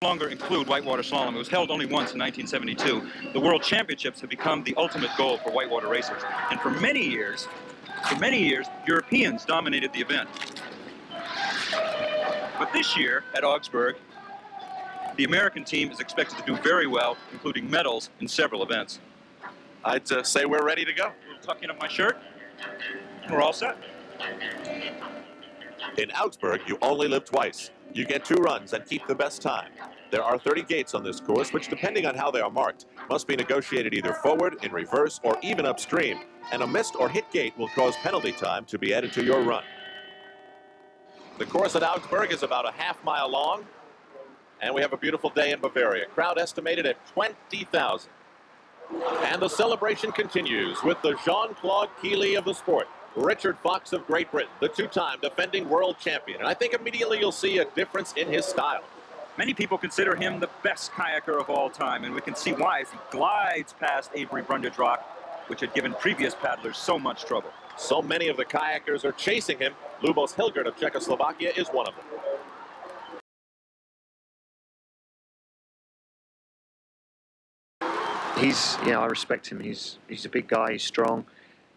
longer include whitewater slalom. It was held only once in 1972. The World Championships have become the ultimate goal for whitewater racers. And for many years, Europeans dominated the event. But this year at Augsburg, the American team is expected to do very well, including medals in several events. I'd say we're ready to go. Tucking up my shirt, and we're all set. In Augsburg, you only live twice. You get 2 runs and keep the best time. There are 30 gates on this course, which, depending on how they are marked, must be negotiated either forward, in reverse, or even upstream. And a missed or hit gate will cause penalty time to be added to your run. The course at Augsburg is about a half-mile long, and we have a beautiful day in Bavaria. Crowd estimated at 20,000. And the celebration continues with the Jean-Claude Keeley of the sport, Richard Fox of Great Britain, the 2-time defending world champion. And I think immediately you'll see a difference in his style. Many people consider him the best kayaker of all time, and we can see why as he glides past Avery Brundage Rock, which had given previous paddlers so much trouble. So many of the kayakers are chasing him. Lubos Hilgert of Czechoslovakia is one of them. I respect him. He's a big guy, he's strong,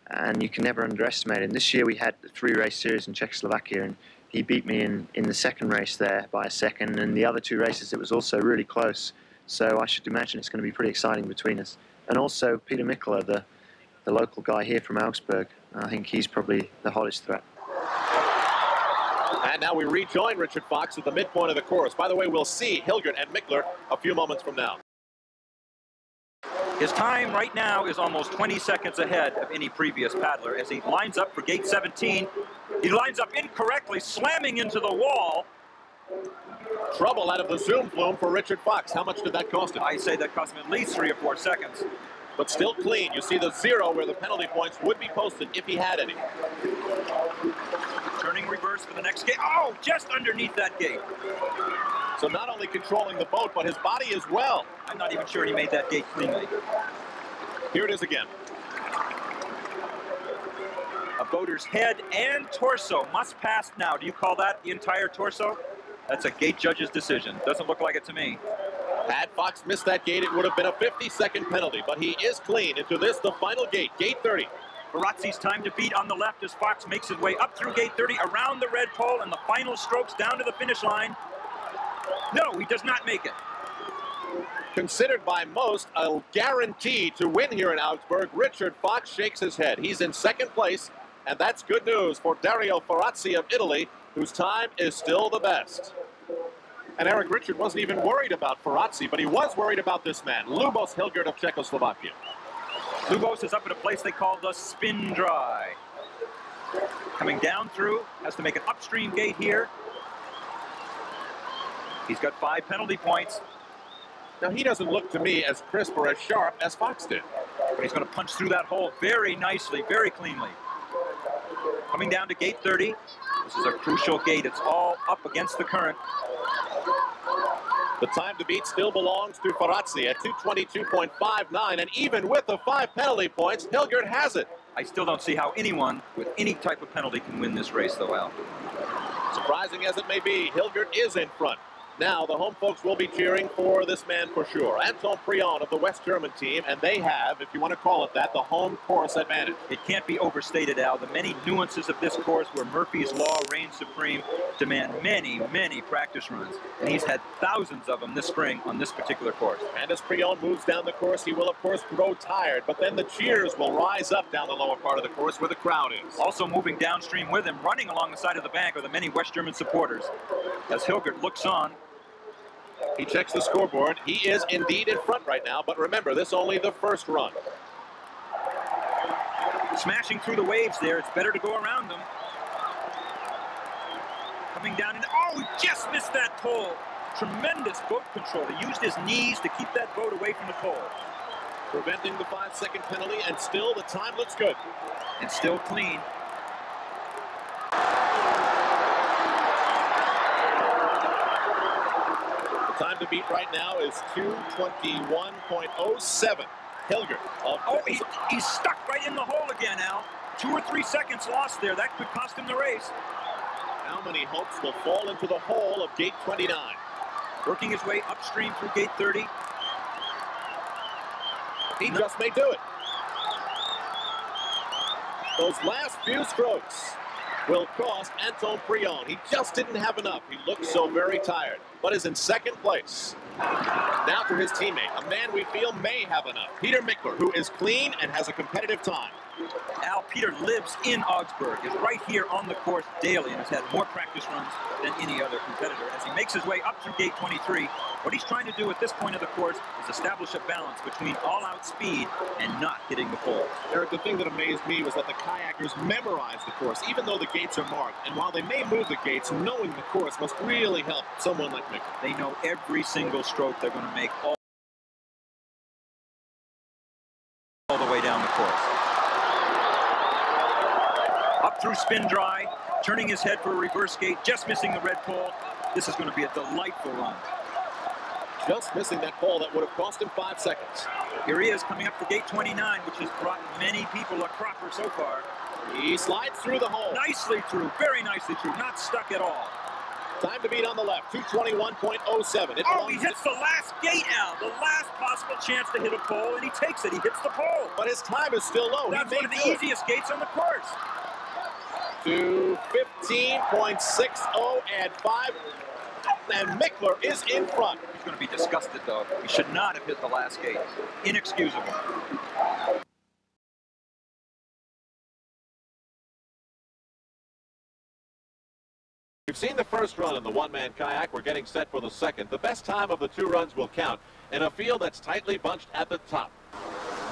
and you can never underestimate him. This year we had the 3-race series in Czechoslovakia, and he beat me in the second race there by a second, and the other 2 races it was also really close. So I should imagine it's going to be pretty exciting between us. And also Peter Mikkola, the local guy here from Augsburg, I think he's probably the hottest threat. And now we rejoin Richard Fox at the midpoint of the course. By the way, we'll see Hilgert and Mickler a few moments from now. His time right now is almost 20 seconds ahead of any previous paddler as he lines up for gate 17. He lines up incorrectly, slamming into the wall. Trouble out of the zoom flume for Richard Fox. How much did that cost him? I say that cost him at least 3 or 4 seconds. But still clean. You see the 0 where the penalty points would be posted if he had any. Turning reverse for the next gate. Oh, just underneath that gate. So not only controlling the boat, but his body as well. I'm not even sure he made that gate cleanly. Here it is again. A boater's head and torso must pass now. Do you call that the entire torso? That's a gate judge's decision. Doesn't look like it to me. Had Fox missed that gate, it would have been a 50-second penalty, but he is clean into this, the final gate, gate 30. Barazzi's time to beat on the left as Fox makes his way up through gate 30, around the red pole, and the final strokes down to the finish line. No, he does not make it. Considered by most a guarantee to win here in Augsburg, Richard Fox shakes his head. He's in second place, and that's good news for Dario Ferrazzi of Italy, whose time is still the best. And Eric, Richard wasn't even worried about Ferrazzi, but he was worried about this man, Lubos Hilgert of Czechoslovakia. Lubos is up at a place they call the Spin Dry. Coming down through, has to make an upstream gate here. He's got 5 penalty points. Now, he doesn't look to me as crisp or as sharp as Fox did. But he's going to punch through that hole very nicely, very cleanly. Coming down to gate 30. This is a crucial gate. It's all up against the current. The time to beat still belongs to Ferrazzi at 2:22.59, and even with the 5 penalty points, Hilgert has it. I still don't see how anyone with any type of penalty can win this race, though, Al. Surprising as it may be, Hilgert is in front. Now, the home folks will be cheering for this man for sure. Anton Prion of the West German team, and they have, if you want to call it that, the home course advantage. It can't be overstated, Al. The many nuances of this course where Murphy's Law reigns supreme demand many, many practice runs. And he's had thousands of them this spring on this particular course. And as Prion moves down the course, he will, of course, grow tired. But then the cheers will rise up down the lower part of the course where the crowd is. Also moving downstream with him, running along the side of the bank, are the many West German supporters. As Hilgert looks on, he checks the scoreboard. He is indeed in front right now, but remember, this is only the first run. Smashing through the waves there, it's better to go around them. Coming down, and oh, he just missed that pole. Tremendous boat control. He used his knees to keep that boat away from the pole. Preventing the 5-second penalty, and still the time looks good. And still clean. Time to beat right now is 2:21.07. Hilgert. Oh, he's stuck right in the hole again, Al. 2 or 3 seconds lost there. That could cost him the race. How many hopes will fall into the hole of gate 29? working his way upstream through gate 30. He just may do it. Those last few strokes will cost Anton Prion. He just didn't have enough. He looked so very tired, but is in second place. Now to his teammate, a man we feel may have enough, Peter Michler, who is clean and has a competitive time. Al, Peter lives in Augsburg, is right here on the course daily, and has had more practice runs than any other competitor. As he makes his way up through gate 23, what he's trying to do at this point of the course is establish a balance between all-out speed and not hitting the pole. Eric, the thing that amazed me was that the kayakers memorized the course, even though the gates are marked. And while they may move the gates, knowing the course must really help someone like Michler. They know every single stroke they're going to make all the way down the course. Up through spin dry, turning his head for a reverse gate, just missing the red pole. This is going to be a delightful run. Just missing that pole that would have cost him 5 seconds. Here he is coming up to gate 29, which has brought many people a cropper so far. He slides through the hole. Nicely through, very nicely through, not stuck at all. Time to beat on the left, 221.07. Oh, he hits the last gate, Al, the last possible chance to hit a pole, and he takes it. He hits the pole. But his time is still low. That's one of the easiest gates on the course. To 15.60 and 5. And Michler is in front. He's going to be disgusted, though. He should not have hit the last gate. Inexcusable. We've seen the first run in the one-man kayak. We're getting set for the second. The best time of the 2 runs will count in a field that's tightly bunched at the top.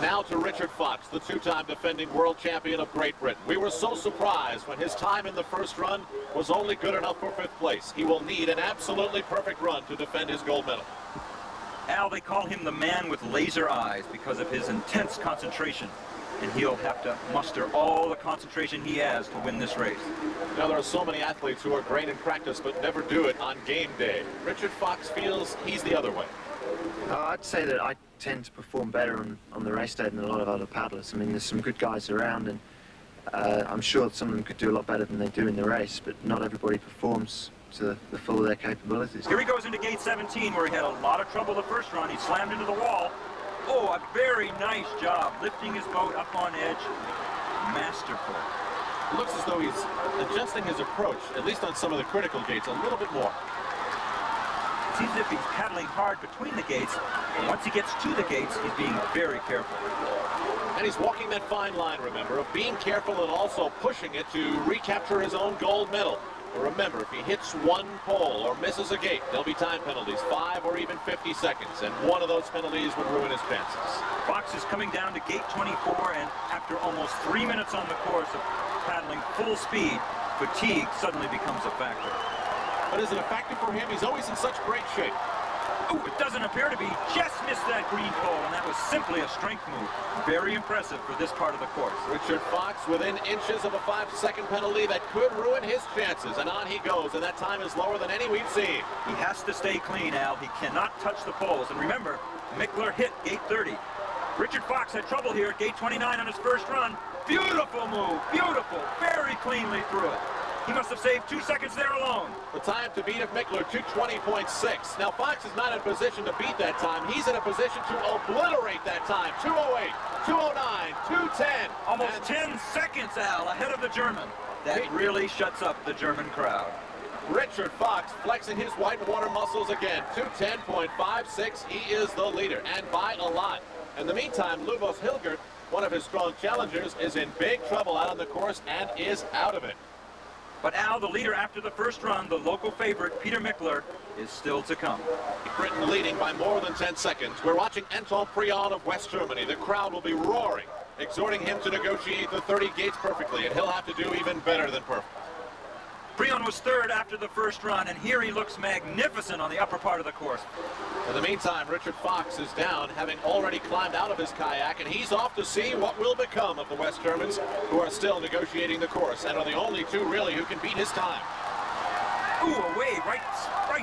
Now to Richard Fox, the 2-time defending world champion of Great Britain. We were so surprised when his time in the first run was only good enough for 5th place. He will need an absolutely perfect run to defend his gold medal. Al, they call him the man with laser eyes because of his intense concentration. And he'll have to muster all the concentration he has to win this race. Now, there are so many athletes who are great in practice but never do it on game day. Richard Fox feels he's the other way. I'd say that I tend to perform better on the race day than a lot of other paddlers. I mean, there's some good guys around, and I'm sure some of them could do a lot better than they do in the race, but not everybody performs to the full of their capabilities. Here he goes into gate 17, where he had a lot of trouble the first run. He slammed into the wall. Oh, a very nice job lifting his boat up on edge. Masterful. It looks as though he's adjusting his approach, at least on some of the critical gates, a little bit more. It seems as if he's paddling hard between the gates, and once he gets to the gates, he's being very careful. And he's walking that fine line, remember, of being careful and also pushing it to recapture his own gold medal. But remember, if he hits one pole or misses a gate, there'll be time penalties, 5 or even 50 seconds, and one of those penalties would ruin his chances. Fox is coming down to gate 24, and after almost 3 minutes on the course of paddling full speed, fatigue suddenly becomes a factor. But is it a factor for him? He's always in such great shape. Oh, it doesn't appear to be. Just missed that green pole, and that was simply a strength move. Very impressive for this part of the course. Richard Fox within inches of a 5-second penalty that could ruin his chances. And on he goes, and that time is lower than any we've seen. He has to stay clean, Al. He cannot touch the poles. And remember, Michler hit gate 30. Richard Fox had trouble here at gate 29 on his first run. Beautiful move. Beautiful. Very cleanly through it. He must have saved 2 seconds there alone. The time to beat of Michler, 2:20.6. Now, Fox is not in position to beat that time. He's in a position to obliterate that time. 2:08, 2:09, 2:10. Almost 10 seconds, Al, ahead of the German. That really shuts up the German crowd. Richard Fox flexing his whitewater muscles again. 2:10.56. He is the leader, and by a lot. In the meantime, Lubos Hilgert, one of his strong challengers, is in big trouble out on the course and is out of it. But Al, the leader after the first run, the local favorite, Peter Michler, is still to come. Britain leading by more than 10 seconds. We're watching Anton Prion of West Germany. The crowd will be roaring, exhorting him to negotiate the 30 gates perfectly, and he'll have to do even better than perfect. Prion was third after the first run, and here he looks magnificent on the upper part of the course. In the meantime, Richard Fox is down, having already climbed out of his kayak, and he's off to see what will become of the West Germans, who are still negotiating the course, and are the only two really who can beat his time. Ooh, a wave, right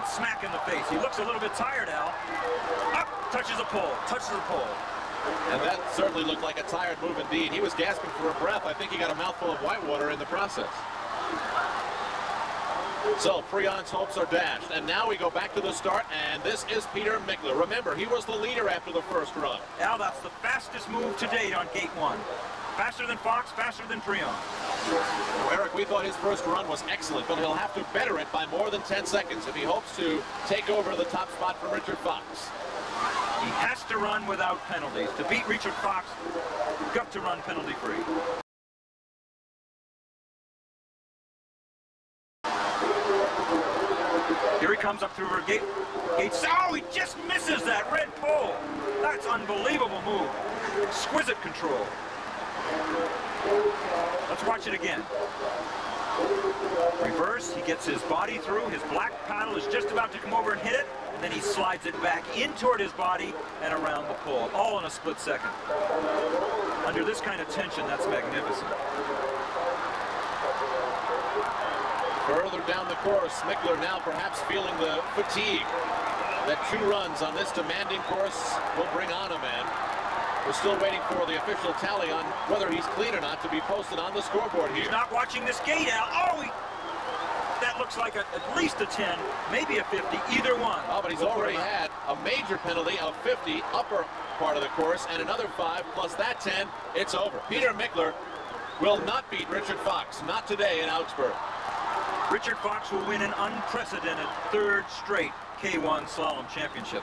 smack in the face. He looks a little bit tired, Al. Up, touches a pole, touches a pole. And that certainly looked like a tired move indeed. He was gasping for a breath. I think he got a mouthful of whitewater in the process. So Freon's hopes are dashed, and now we go back to the start, and this is Peter Mickler. Remember, he was the leader after the first run. Al, that's the fastest move to date on gate 1. Faster than Fox, faster than Freon. Well, Eric, we thought his first run was excellent, but he'll have to better it by more than 10 seconds if he hopes to take over the top spot from Richard Fox. He has to run without penalties. To beat Richard Fox, you've got to run penalty-free. Here he comes up through gate. Oh, he just misses that red pole. That's unbelievable move. Exquisite control. Let's watch it again. Reverse, he gets his body through. His black paddle is just about to come over and hit it, and then he slides it back in toward his body and around the pole, all in a split second. Under this kind of tension, that's magnificent. Further down the course, Mickler now perhaps feeling the fatigue that 2 runs on this demanding course will bring on a man. We're still waiting for the official tally on whether he's clean or not to be posted on the scoreboard here. He's not watching this gate, Al. Oh, that looks like at least a 10, maybe a 50, either one. Oh, but he's already had a major penalty of 50 upper part of the course and another 5 plus that 10. It's over. Peter Mickler will not beat Richard Fox, not today in Augsburg. Richard Fox will win an unprecedented 3rd straight K1 Slalom Championship.